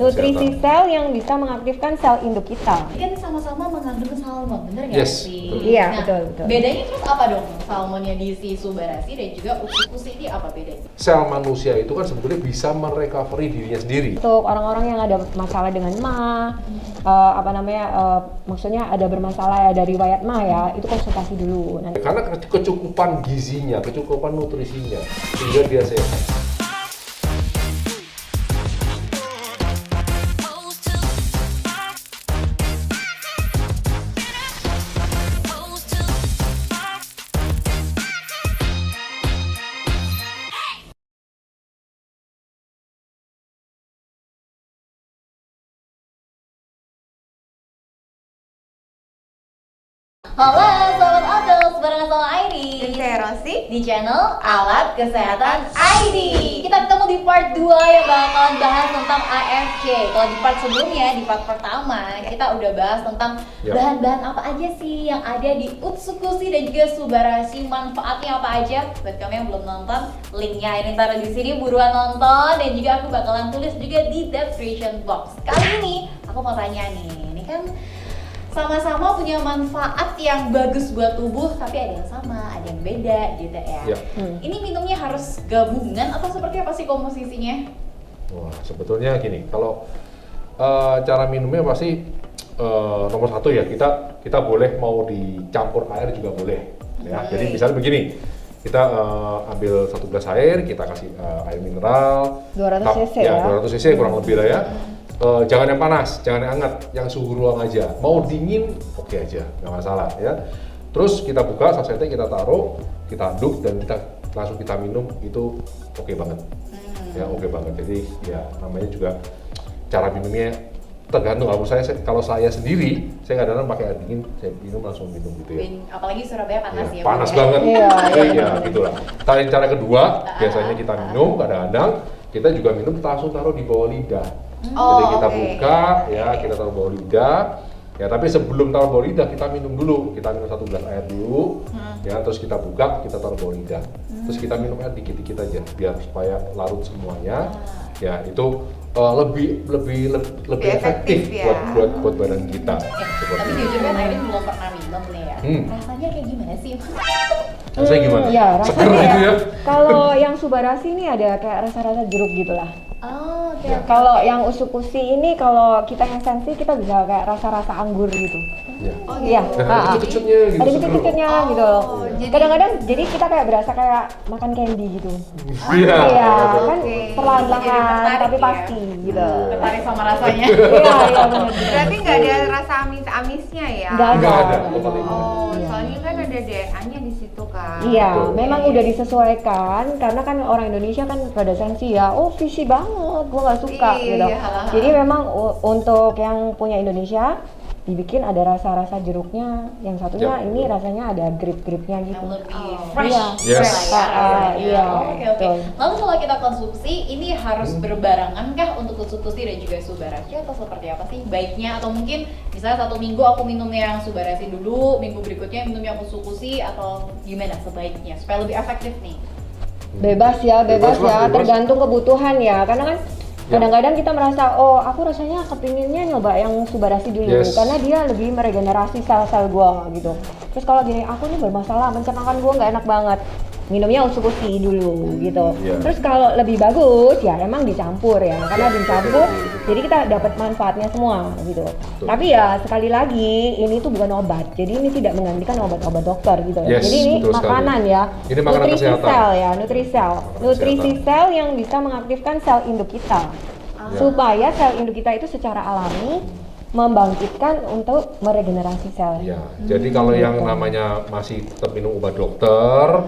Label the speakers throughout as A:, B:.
A: nutrisi sel yang bisa mengaktifkan sel induk kita.
B: Ini kan sama-sama mengandung salmon, bener nggak
C: Yes,
B: sih?
C: betul.
A: Iya,
B: Nah,
A: betul.
B: bedanya terus apa dong salmonnya di si Subarasi dan juga Utsukushi ini apa bedanya?
C: Sel manusia itu kan sebetulnya bisa merecovery dirinya sendiri.
A: Untuk orang-orang yang ada masalah dengan maksudnya ada bermasalah ya dari riwayat MAH ya, itu konsultasi dulu. Nanti.
C: Karena kecukupan gizinya, kecukupan nutrisinya, sehingga dia sehat.
B: Halo Sobat Adults, bareng sama Airi
D: Dan saya Rosi
B: di channel Alat Kesehatan Airi. Kita ketemu di part 2 yang bakalan bahas tentang AFC. Kalau di part sebelumnya, di part pertama, kita udah bahas tentang bahan-bahan apa aja sih yang ada di Utsukushi dan juga Subarasi, manfaatnya apa aja. Buat kamu yang belum nonton, linknya Airi taruh di sini, buruan nonton. Dan juga aku bakalan tulis juga di description box. Kali ini aku mau tanya nih, ini kan sama-sama punya manfaat yang bagus buat tubuh, tapi ada yang sama, ada yang beda gitu ya. Ini minumnya harus gabungan atau seperti apa sih komposisinya?
C: Wah, sebetulnya gini, kalau cara minumnya pasti nomor satu ya, kita boleh mau dicampur air juga boleh. Ya. Jadi misalnya begini, kita ambil 1 gelas air, kita kasih air mineral
A: 200 cc ya?
C: 200 cc kurang lebih lah ya. Jangan yang panas, jangan yang hangat, yang suhu ruang aja. Mau dingin, oke aja, nggak masalah ya. Terus kita buka sasetnya, kita taruh, kita aduk dan langsung kita minum, itu oke banget. Ya oke banget. Jadi ya namanya juga cara minumnya tergantung. Kalau saya sendiri, saya kadang-kadang pakai air dingin, saya langsung minum gitu ya.
B: Apalagi Surabaya panas ya.
C: Panas
B: ya?
C: banget.
A: Iya,
C: Ya gitulah. Cara kedua, biasanya kita minum, kadang-kadang kita juga minum, kita langsung taruh di bawah lidah. Jadi kita buka, ya kita taruh bawah lidah. Ya tapi sebelum taruh bawah lidah kita minum dulu. Kita minum 1 gelas air dulu. Ya terus kita buka, kita taruh bawah lidah. Terus kita minum air dikit-dikit aja, biar supaya larut semuanya. Ya itu lebih efektif
D: ya.
C: buat badan kita.
B: Tapi jujur kan Airi belum pernah minum nih ya. Rasanya kayak gimana sih?
C: Rasanya gimana?
A: Ya,
C: Seger
A: rasanya
C: gitu ya?
A: Kalau yang Subarasi ini ada kayak rasa-rasa jeruk gitu lah.
B: Oh, oke.
A: Kalau yang Utsukushi ini, kalau kita yang sensi, kita bisa kayak rasa-rasa anggur gitu.
C: Ya.
D: Oh
A: Iya.
D: gitu.
C: Ada kecut-kecutnya gitu.
A: Ada kecut-kecutnya gitu loh.
D: jadi-
A: Kadang-kadang jadi kita kayak berasa kayak makan candy gitu.
C: Iya.
A: Iya, kan
D: Oke.
A: perlahan-lahan
D: Jadi tertarik
A: tapi
D: ya.
A: pasti gitu.
B: Tertarik sama rasanya.
A: Iya, iya benar.
D: Berarti nggak ada rasa amis-amisnya ya?
A: Nggak
C: Nggak ada.
D: Oh,
A: Iya.
D: soalnya kan ada DNA-nya di situ kan.
A: Iya,
C: Betul.
A: memang udah disesuaikan karena kan orang Indonesia kan pada sensi ya, oh fishy banget, gua nggak suka
D: Iya.
A: gitu. Jadi memang untuk yang punya Indonesia dibikin ada rasa-rasa jeruknya, yang satunya
C: Ya.
A: ini rasanya ada grip-gripnya gitu.
B: Yang lebih
D: Oh.
B: fresh.
A: Iya.
C: Yes.
B: fresh ya rasanya.
A: Iya,
B: Oke, oke.
A: betul.
B: Lalu kalau kita konsumsi, ini harus berbarengan kah untuk Utsukushi dan juga Subarasi atau seperti apa sih baiknya? Atau mungkin misalnya 1 minggu aku minum yang Subarasi dulu, minggu berikutnya minum yang Utsukushi, atau gimana sebaiknya supaya lebih efektif nih?
A: Bebas ya,
C: Bebas lah, bebas.
A: tergantung kebutuhan ya. Karena kan kadang-kadang kita merasa, oh aku rasanya kepinginnya nyoba yang Subarasi dulu
C: Yes.
A: karena dia lebih meregenerasi sel-sel gua gitu. Terus kalau gini, aku nih bermasalah, pencernaan gua nggak enak banget, minumnya Utsukushi dulu gitu.
C: Iya.
A: Terus kalau lebih bagus ya emang dicampur ya, karena dicampur jadi kita dapat manfaatnya semua gitu. Tapi ya sekali lagi ini tuh bukan obat, jadi ini tidak menggantikan obat-obat dokter gitu.
C: Yes,
A: Jadi ini
C: betul sekali.
A: makanan ya,
C: Ini makanan
A: nutrisi
C: kesehatan.
A: sel ya, nutrisi sel yang bisa mengaktifkan sel induk kita supaya sel induk kita itu secara alami membangkitkan untuk meregenerasi sel.
C: Ya, jadi kalau yang namanya masih tetap minum obat dokter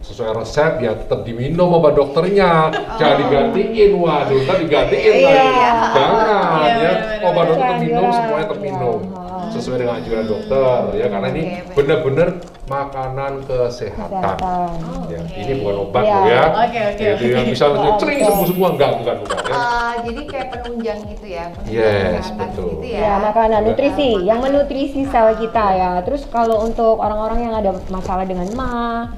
C: sesuai resep ya tetap diminum obat dokternya, jangan digantiin. Waduh, ntar digantiin
A: Iya.
C: lagi. Jangan
B: Iya,
C: ya,
B: benar-benar.
C: obat dokter tetap minum,
A: Anjuran.
C: semuanya tetap minum
A: Iya.
C: sesuai dengan anjuran dokter ya, karena ini
D: Oke, baik.
C: benar-benar makanan kesehatan.
A: Kesehatan.
C: Ya,
B: Oke.
C: ini bukan obat
A: Iya.
C: loh ya.
B: Oke, oke,
C: Jadi yang bisa
A: Betul.
C: cering sembuh-sembuh enggak, bukan ya.
D: Jadi kayak penunjang gitu ya, penunjang
C: Yes,
D: kesehatan
C: betul.
D: gitu
A: Ya,
D: ya.
A: makanan nutrisi
D: Makanan.
A: yang menutrisi sel kita ya. Terus kalau untuk orang-orang yang ada masalah dengan MAH,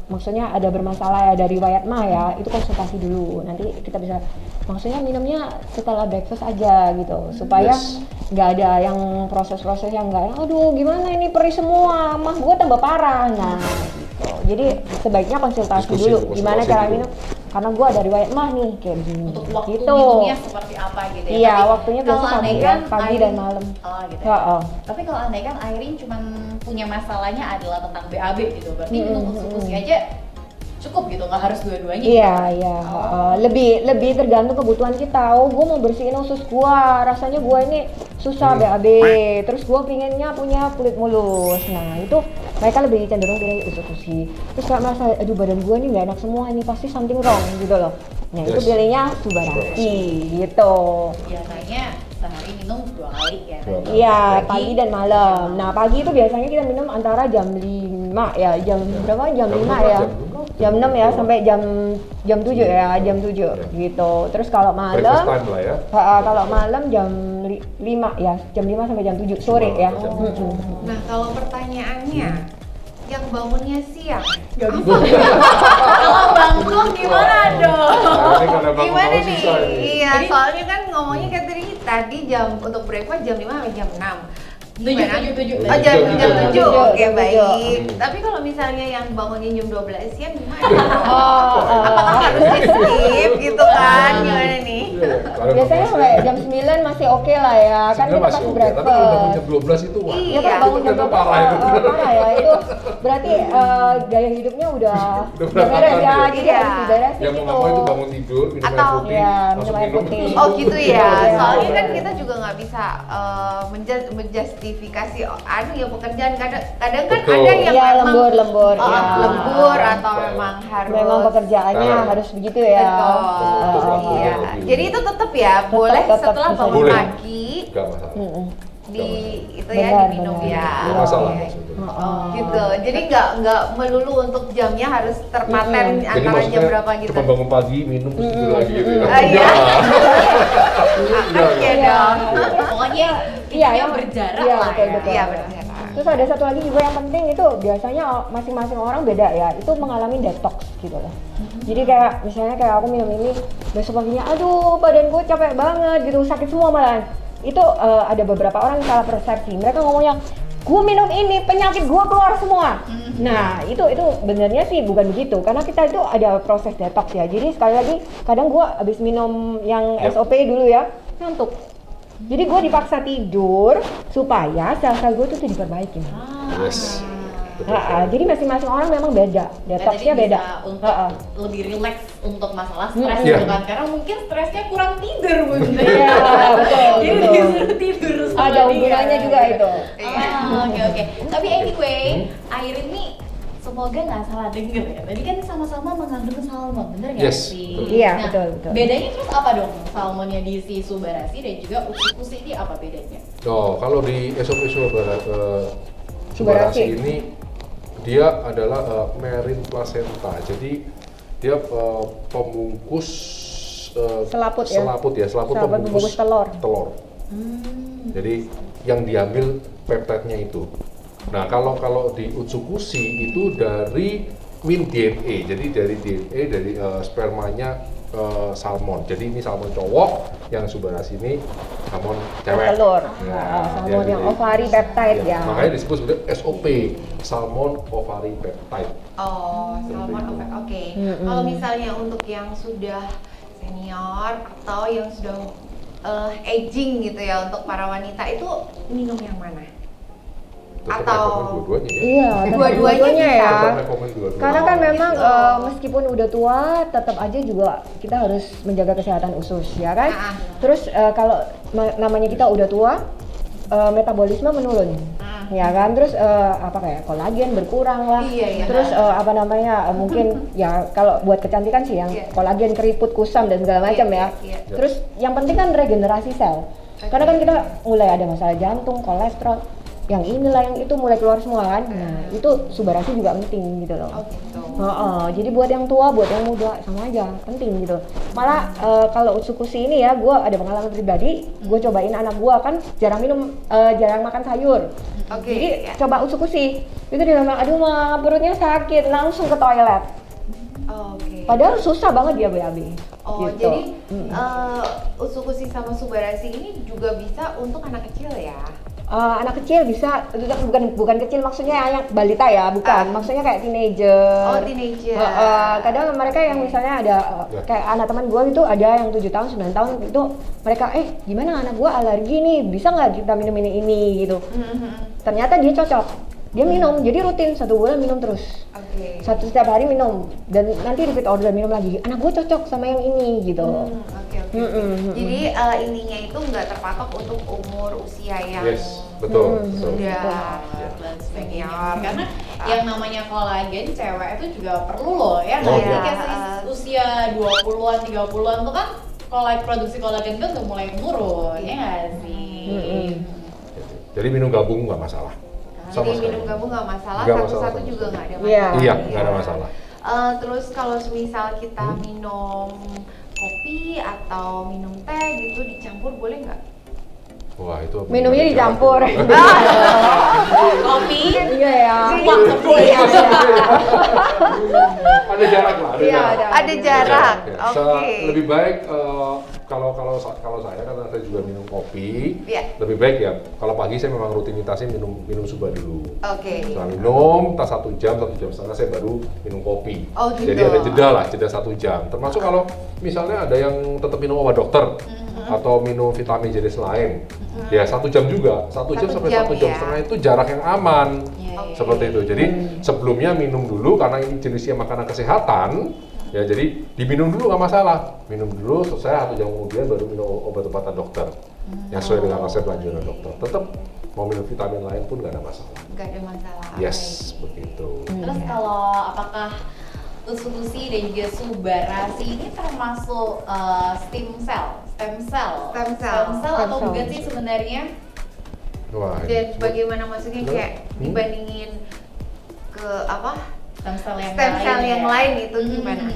A: maksudnya ada bermasalah ya dari riwayat MAH ya, itu konsultasi dulu. Nanti kita bisa maksudnya minumnya setelah breakfast aja gitu, supaya nggak ada yang proses-proses yang nggak, aduh gimana ini perih semua, mah gue tambah parah. Nah gitu, jadi sebaiknya konsultasi
C: Diskusi,
A: dulu
C: konsultasi
A: gimana cara
C: dulu.
A: minum, karena gue ada riwayat mah nih kayak begini
B: Untuk waktu
A: gitu.
B: minumnya seperti apa gitu ya.
A: Iya,
B: Tapi
A: waktunya biasa
B: kalau
A: pagi
B: andai
A: ya,
B: kan
A: pagi dan malam.
B: Oh gitu.
A: Ya, oh.
B: Tapi kalau andai kan Airin cuma punya masalahnya adalah tentang BAB gitu, berarti minum usus-ususnya aja cukup gitu, nggak harus dua-duanya.
A: Iya, iya. Lebih tergantung kebutuhan kita. Oh, gue mau bersihin usus gua, rasanya gua ini susah BAB. Terus gua pinginnya punya kulit mulus. Nah, itu mereka lebih cenderung pilih usus-usi. Terus kalau merasa, aduh badan gua ini nggak enak semua, ini pasti something wrong gitu loh. Nah, itu pilihnya Subarasi gitu.
B: Biasanya sehari minum 2 kali ya.
A: Iya, pagi dan malam. Nah, pagi itu biasanya kita minum antara jam 5 ya, jam berapa? Jam 5 ya. Jam 6 ya sampai jam 7 ya, jam 7 gitu. Terus kalau
C: Breakfast
A: malam
C: time lah ya.
A: kalau malam jam 5 ya, jam 5 sampai jam 7 sore ya.
D: Nah, kalau pertanyaannya yang bangunnya siang,
B: Kalau bangun gimana dong?
C: Nah, ini karena bangun
D: gimana
C: malam
D: nih?
C: susah ini.
D: Iya,
B: Jadi-
D: soalnya kan ngomongnya kayak tadi jam untuk breakfast jam 5 sampai jam 6.
B: 7.
D: Oh, jam
C: Jam
D: 7.
A: 7.
D: Oke,
A: Jam 7.
D: baik. Tapi kalau misalnya yang bangunnya jam 12 siang gimana? Apakah
A: Oh,
D: harus di-skip gitu kan? Gimana nih?
C: Iya, kalau
A: biasanya
C: bangun
A: sampai
C: siang,
A: jam 9 masih oke lah ya, kan
C: sebenarnya
A: kita
C: masih
A: pasti
C: oke. Tapi kalau bangun
A: breakfast.
C: jam 12 itu wah.
A: Iya,
D: Iya,
A: kan bangun
C: itu
A: jam
C: ternyata
A: 12
C: parah itu.
A: parah ya, itu berarti gaya hidupnya udah
C: Udah
A: beres ya,
C: berantakan
A: jadi
D: ya.
A: harus diberesin
C: Yang
A: gitu.
C: mau ngomong itu bangun tidur, minum air
D: Atau-
C: putih,
A: Iya,
C: langsung
A: minum air putih.
D: Oh gitu ya,
A: Iya,
D: soalnya
A: iya.
D: kan kita juga nggak bisa menjustifikasi ya pekerjaan kadang kan
C: Betul.
D: ada yang
A: Iya,
D: memang
A: lembur
D: oh,
A: ya.
D: lembur atau
C: Betul.
D: memang harus
A: Memang pekerjaannya
C: Nah.
A: harus begitu ya.
C: Betul, waktunya
D: Iya.
C: lebih.
D: Jadi itu tetap ya boleh
A: tetap
D: setelah
A: bisa
D: bangun
C: Boleh.
D: pagi
C: Enggak masalah.
D: di itu
A: Benar,
D: ya diminum
A: benar.
D: ya.
C: Enggak masalah
D: Oke.
C: maksudnya.
D: Gitu. Jadi nggak melulu untuk jamnya harus terpaten
C: Jadi
D: antara jam
C: maksudnya
D: berapa gitu.
C: cuma bangun pagi, minum terus tidur lagi gitu ya.
D: Ah, iya.
C: Enggak.
D: Oke dong.
B: Pokoknya
A: Iya,
B: intinya
A: yang
B: berjarak
A: iya,
B: lah
A: betul,
B: ya.
A: betul.
D: Iya benar.
A: Terus ada satu lagi juga yang penting itu biasanya masing-masing orang beda ya, itu mengalami detox gitu loh. Jadi kayak misalnya kayak aku minum ini, besok paginya aduh badan gue capek banget gitu, sakit semua malahan. Itu ada beberapa orang yang salah persepsi. Mereka ngomongnya, gue minum ini penyakit gue keluar semua. Nah itu benernya sih bukan begitu, karena kita itu ada proses detox ya. Jadi sekali lagi kadang gue abis minum yang
C: Yap.
A: SOP dulu ya, ngantuk. Jadi gue dipaksa tidur supaya sel-sel gue tuh diperbaikin.
C: Yes. Betul.
A: Jadi masing-masing orang memang beda, detoxnya
B: Jadi
A: beda.
B: bisa untuk lebih rileks untuk masalah stres
A: Hmm.
B: gitu
C: Iya.
B: kan, karena mungkin stresnya kurang tidur bunda.
A: Iya, betul,
B: Jadi
A: betul.
B: disuruh tidur sama
A: Ada
B: dia.
A: hubungannya juga itu.
B: Oke. Tapi anyway, Airin nih semoga nggak salah denger ya. Tadi kan sama-sama mengandung salmon, bener nggak
C: Yes,
B: sih?
C: betul.
A: Iya,
B: Nah,
A: betul, betul.
B: bedanya terus apa dong salmonnya di si Subarasi dan juga usus ini apa bedanya?
C: Oh, kalau di SOP
A: Subarasi.
C: Subarasi ini dia adalah marine placenta. Jadi dia pembungkus
A: Selaput ya?
C: Selaput
A: Selaput
C: pembungkus
A: pembungkus telur.
C: Jadi yang diambil peptidenya itu. Nah, kalau di Utsukushi itu dari min DNA. Jadi dari DNA dari spermanya salmon. Jadi ini salmon cowok, yang Subarasi ini salmon cewek.
A: Telur.
C: Nah,
A: Salmon
C: dia
A: yang
C: dari-
A: ovary peptide
C: Iya,
A: ya.
C: Makanya disebut sebagai SOP, salmon ovary peptide.
D: Oh, salmon
C: Seperti itu.
D: oke. Kalau misalnya untuk yang sudah senior atau yang sudah aging gitu ya untuk para wanita itu minum yang mana?
C: Tetap
D: Atau-
C: rekomen dua-duanya ya.
A: Iya, tetap
D: Dua-duanya
A: dua-duanya ya.
C: Tetap rekomen dua-duanya.
A: Karena kan
D: Oh,
A: memang
D: gitu.
A: meskipun udah tua, tetap aja juga kita harus menjaga kesehatan usus, ya kan?
D: Ah.
A: Terus kalau namanya kita udah tua, metabolisme menurun, ya kan? Terus apa kayak kolagen berkurang lah.
D: Iya.
A: Terus apa namanya mungkin ya kalau buat kecantikan sih yang
D: Iya.
A: kolagen, keriput, kusam dan segala macam ya.
D: Iya.
A: Terus yang penting kan regenerasi sel. Karena kan kita mulai ada masalah jantung, kolesterol, yang inilah yang itu mulai keluar semua kan. Nah, itu Subarasi juga penting gitu loh.
D: Oh gitu.
A: Jadi buat yang tua, buat yang muda sama aja, penting gitu. Malah kalau Utsukushi ini ya, gue ada pengalaman pribadi, gue cobain anak gue kan jarang makan sayur.
D: Oke,
A: Jadi
D: ya.
A: coba Utsukushi, itu dia bilang, aduh mah perutnya sakit, langsung ke toilet.
D: Oke.
A: Padahal susah banget dia BAB.
D: Oh,
A: gitu.
D: jadi Usukushi sama Subarashi ini juga bisa untuk anak kecil ya?
A: Anak kecil bisa, bukan kecil maksudnya yang balita ya, bukan. Maksudnya kayak teenager.
D: Oh, teenager.
A: Kadang mereka yang misalnya ada kayak anak teman gue itu ada yang 7 tahun, 9 tahun itu mereka gimana anak gue alergi nih, bisa nggak kita minum ini gitu. Ternyata dia cocok. Dia minum, jadi rutin 1 bulan minum terus.
D: Oke.
A: Setiap hari minum dan nanti repeat order minum lagi. Anak gue cocok sama yang ini gitu.
D: Oke. Jadi intinya itu nggak terpatok untuk umur usia yang
C: Yes, betul.
D: sudah senior.
B: Karena yang namanya kolagen cewek itu juga perlu loh ya.
C: Oh,
B: Jadi
C: iya.
B: kayak usia 20-an, 30-an tuh kan produksi kolagen kan udah mulai menurun, ya nggak sih?
C: Jadi minum gabung nggak masalah. Sama
D: Jadi
C: sekali.
D: minum gabung nggak masalah,
C: Nggak
D: satu-satu
C: masalah.
D: juga nggak ada
A: Iya.
D: masalah.
C: Iya, nggak ada masalah.
D: Terus kalau misal kita minum kopi atau minum teh gitu dicampur boleh nggak?
C: Wah, itu
A: Minumnya dicampur.
B: Kopi,
A: Iya ya.
C: Ada jarak lah, ada
A: Iya,
C: jarak.
D: Ada jarak.
C: Ya.
D: Oke.
C: Lebih baik kalau saya karena saya juga minum kopi,
D: Iya.
C: lebih baik ya kalau pagi saya memang rutinitasnya minum suba dulu.
D: Oke.
C: Setelah minum, tas 1 jam setengah saya baru minum kopi.
D: Oh, gitu.
C: Jadi ada jeda 1 jam. Termasuk kalau misalnya ada yang tetap minum obat dokter atau minum vitamin jenis lain, ya 1 jam juga. 1 jam
D: 1
C: sampai
D: jam
C: 1 jam
D: ya.
C: setengah itu jarak yang aman.
B: Iya.
C: Seperti itu. Jadi sebelumnya minum dulu karena ini jenisnya makanan kesehatan. Ya jadi diminum dulu nggak masalah. Minum dulu selesai 1 jam kemudian baru minum obat-obatan dokter. Yang sesuai dengan resep anjuran dokter. Tetap mau minum vitamin lain pun nggak ada masalah.
D: Nggak ada masalah.
C: Yes, begitu.
B: Terus kalau apakah Usukushi dan juga Subarashi ini termasuk stem cell atau bukan sih sebenarnya?
C: Wah,
D: Dan bagaimana maksudnya kayak dibandingin ke apa?
B: Stem cell
D: Yang lain itu gimana?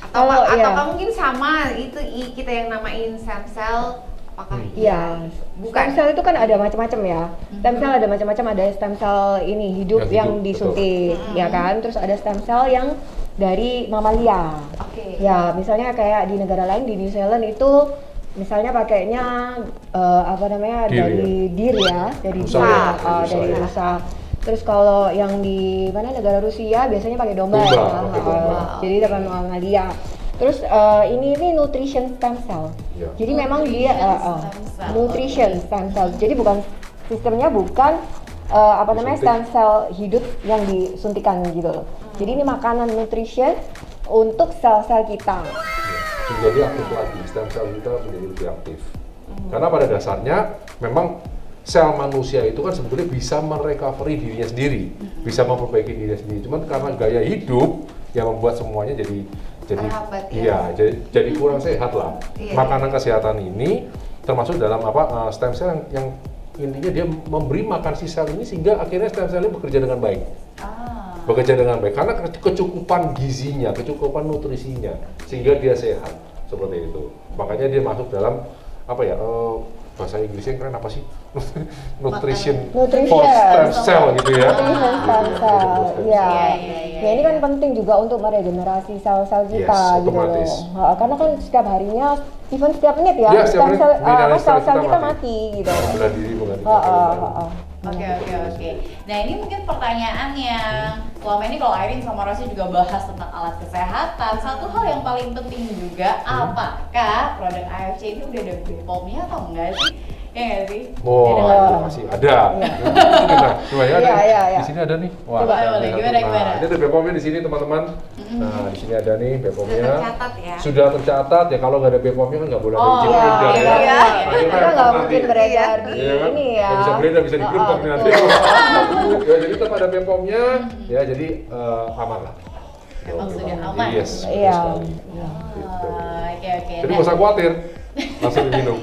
D: Atau mungkin sama itu kita yang namain stem cell apakah
A: Iya,
D: Bukan.
A: stem cell itu kan ada macam-macam ya. Stem cell ada macam-macam, ada stem cell ini hidup
C: Yang hidup,
A: yang disuntik, ya kan. Terus ada stem cell yang dari mamalia.
D: Oke.
A: Ya, misalnya kayak di negara lain di New Zealand itu misalnya pakainya
C: Deer
A: dari deer ya, dari
C: Rusa
A: deer,
C: ya,
A: dari
C: rusa ya.
A: rusa. Terus kalau yang di mana negara Rusia biasanya pakai domba,
C: Domba,
A: ya.
C: pakai domba.
A: Jadi dapat mamalia. Terus ini nutrition stem cell.
C: Ya.
A: Jadi memang dia
B: Nutrition stem cell.
A: nutrition stem cell. Jadi bukan sistemnya bukan
C: Disuntik.
A: stem cell hidup yang disuntikan gitu loh. Jadi ini makanan nutrition untuk sel-sel kita.
C: Menjadi aktif lagi, stem cell kita menjadi lebih aktif. Karena pada dasarnya memang sel manusia itu kan sebetulnya bisa merecovery dirinya sendiri, bisa memperbaiki dirinya sendiri. Cuman karena gaya hidup yang membuat semuanya jadi
D: Terhambat, ya.
C: iya, jadi kurang sehat lah.
D: Iya,
C: Makanan kesehatan ini termasuk dalam stem cell yang intinya dia memberi makan si sel ini sehingga akhirnya stem cell ini bekerja dengan baik. Bekerja dengan baik karena kecukupan gizinya, kecukupan nutrisinya sehingga dia sehat seperti itu. Makanya dia masuk dalam bahasa Inggrisnya keren apa sih? Nutrition for stem cell gitu ya.
A: Nutrition stem cell. Iya.
B: Iya.
A: Ya ini kan penting juga untuk meregenerasi sel-sel kita
C: Yes,
A: gitu loh.
C: otomatis.
A: Karena kan setiap harinya, even setiap menit ya,
C: Iya, setiap menit regenerasi
A: sel-sel
C: kita
A: kita
C: mati.
A: mati gitu.
C: Bela diri mengganti
B: Oke. Nah ini mungkin pertanyaan yang selama ini kalau Irene sama Rossi juga bahas tentang alat kesehatan. Satu hal yang paling penting juga, apakah produk AFC ini udah ada BPOM-nya atau enggak sih? Ya nggak sih?
C: Oh,
B: Ada
C: itu
B: nggak?
C: masih ada. Coba ya,
A: Iya.
C: di sini ada nih.
B: Coba, boleh. Gimana?
C: Nah, ini ada BPOM-nya di sini teman-teman. Nah, di sini ada nih BPOM-nya.
D: Sudah tercatat ya.
C: Sudah tercatat ya, kalau nggak ada BPOM-nya kan nggak boleh ada
B: Oh,
C: izin
A: Iya,
C: beredar ya.
A: iya.
C: Akhirnya
A: Kita nggak
C: nanti.
A: mungkin beredar di
C: Iya kan?
A: ini ya.
C: Nggak bisa beredar, bisa digerebek nih nanti. Ya, jadi tetap ada BPOM-nya, ya jadi aman lah.
B: Emang sudah aman?
C: Yes, betul
A: Iya.
C: sekali.
B: Oke.
C: Gitu.
B: Nah,
C: Jadi nggak usah khawatir, langsung diminum.